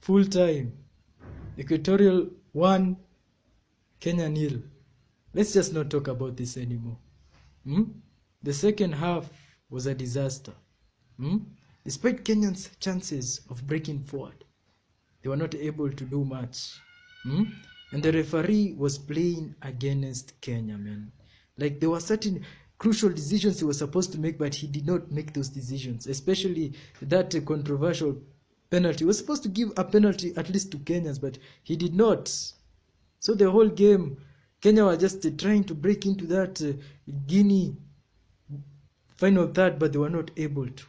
full time. Equatorial 1, Kenya 0. Let's just not talk about this anymore. The second half was a disaster. Despite Kenyans' chances of breaking forward, they were not able to do much. And the referee was playing against Kenya, man. Like, there were certain crucial decisions he was supposed to make, but he did not make those decisions, especially that controversial penalty. He was supposed to give a penalty at least to Kenyans, but he did not. So the whole game, Kenya were just trying to break into that Guinea final third, but they were not able to.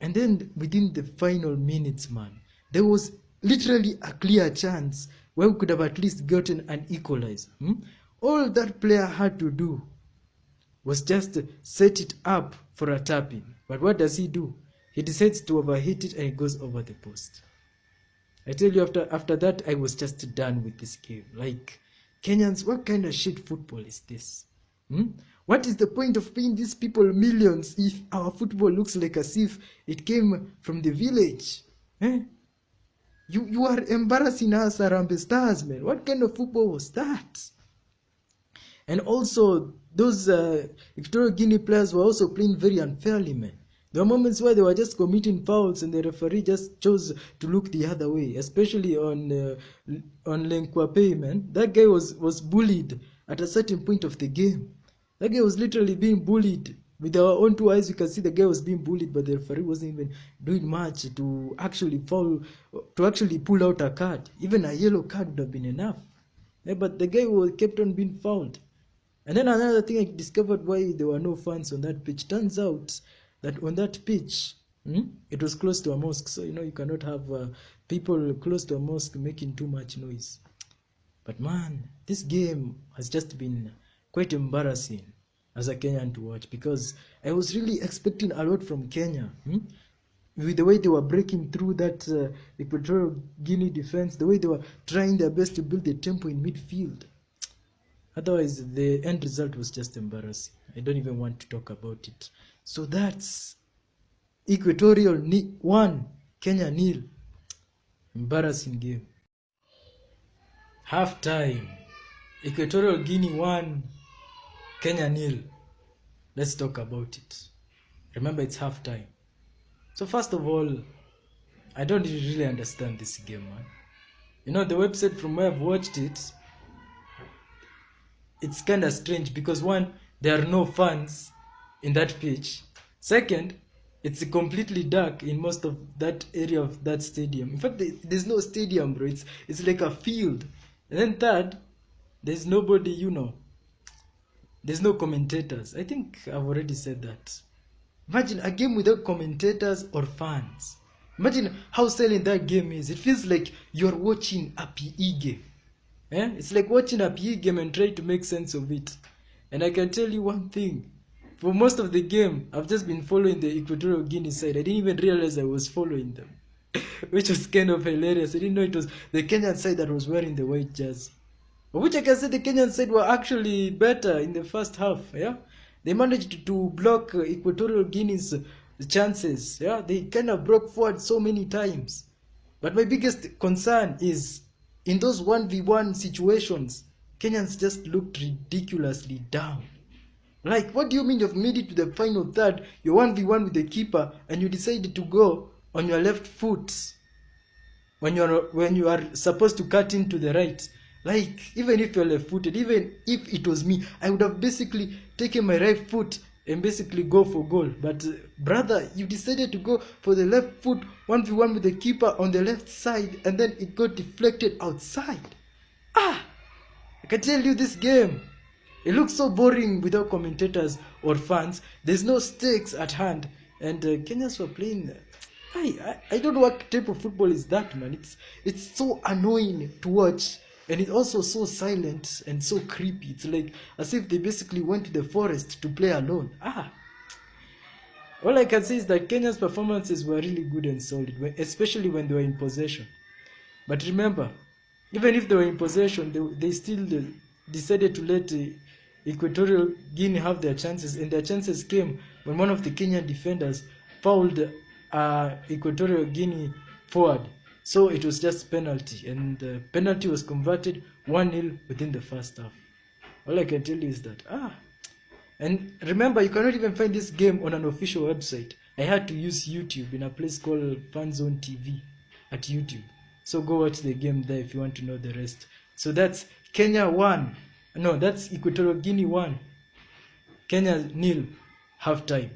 And then within the final minutes, man, there was literally a clear chance where we could have at least gotten an equalizer. All that player had to do was just set it up for a tap-in. But what does he do? He decides to overhit it and it goes over the post. I tell you, after that, I was just done with this game. Like, Kenyans, what kind of shit football is this? What is the point of paying these people millions if our football looks like as if it came from the village? You are embarrassing us, Harambee Stars, man. What kind of football was that? And also, those Equatorial Guinea players were also playing very unfairly, man. There were moments where they were just committing fouls and the referee just chose to look the other way, especially on Lenkwape, man. That guy was bullied at a certain point of the game. That guy was literally being bullied. With our own two eyes, you can see the guy was being bullied, but the referee wasn't even doing much to actually pull out a card. Even a yellow card would have been enough. But the guy kept on being fouled. And then another thing, I discovered why there were no fans on that pitch. Turns out that on that pitch, it was close to a mosque. So, you cannot have people close to a mosque making too much noise. But man, this game has just been quite embarrassing as a Kenyan to watch, because I was really expecting a lot from Kenya. With the way they were breaking through that Equatorial Guinea defense, the way they were trying their best to build the tempo in midfield. Otherwise, the end result was just embarrassing. I don't even want to talk about it. So that's Equatorial 1, Kenya 0. Embarrassing game. Half time. Equatorial Guinea 1, Kenya 0. Let's talk about it. Remember, it's half time. So first of all, I don't really understand this game, man. The website from where I've watched it, it's kind of strange because one, there are no fans in that pitch. Second, it's completely dark in most of that area of that stadium. In fact, there's no stadium, bro. It's like a field. And then third, there's nobody, There's no commentators. I think I've already said that. Imagine a game without commentators or fans. Imagine how silent that game is. It feels like you're watching a PE game. It's like watching a PE game and trying to make sense of it. And I can tell you one thing. For most of the game, I've just been following the Equatorial Guinea side. I didn't even realize I was following them. Which was kind of hilarious. I didn't know it was the Kenyan side that was wearing the white jersey. Which I can say the Kenyan side were actually better in the first half. They managed to block Equatorial Guinea's chances. They kind of broke forward so many times. But my biggest concern is in those 1v1 situations, Kenyans just looked ridiculously down. Like, what do you mean you've made it to the final third, you're 1v1 with the keeper, and you decided to go on your left foot when you are supposed to cut into the right? Like, even if you're left-footed, even if it was me, I would have basically taken my right foot and basically go for goal. But brother, you decided to go for the left foot 1v1 with the keeper on the left side, and then it got deflected outside. I can tell you this game, it looks so boring without commentators or fans. There's no stakes at hand, and Kenyans were playing. I don't know what type of football is that, man. It's so annoying to watch. And it's also so silent and so creepy. It's like as if they basically went to the forest to play alone. All I can say is that Kenya's performances were really good and solid, especially when they were in possession. But remember, even if they were in possession, they still decided to let Equatorial Guinea have their chances. And their chances came when one of the Kenyan defenders fouled Equatorial Guinea forward. So it was just penalty, and the penalty was converted 1-0 within the first half. All I can tell you is that and remember, you cannot even find this game on an official website. I had to use YouTube in a place called Fanzone TV at YouTube. So go watch the game there if you want to know the rest. So that's Kenya 1. No, that's Equatorial Guinea 1. Kenya 0 halftime.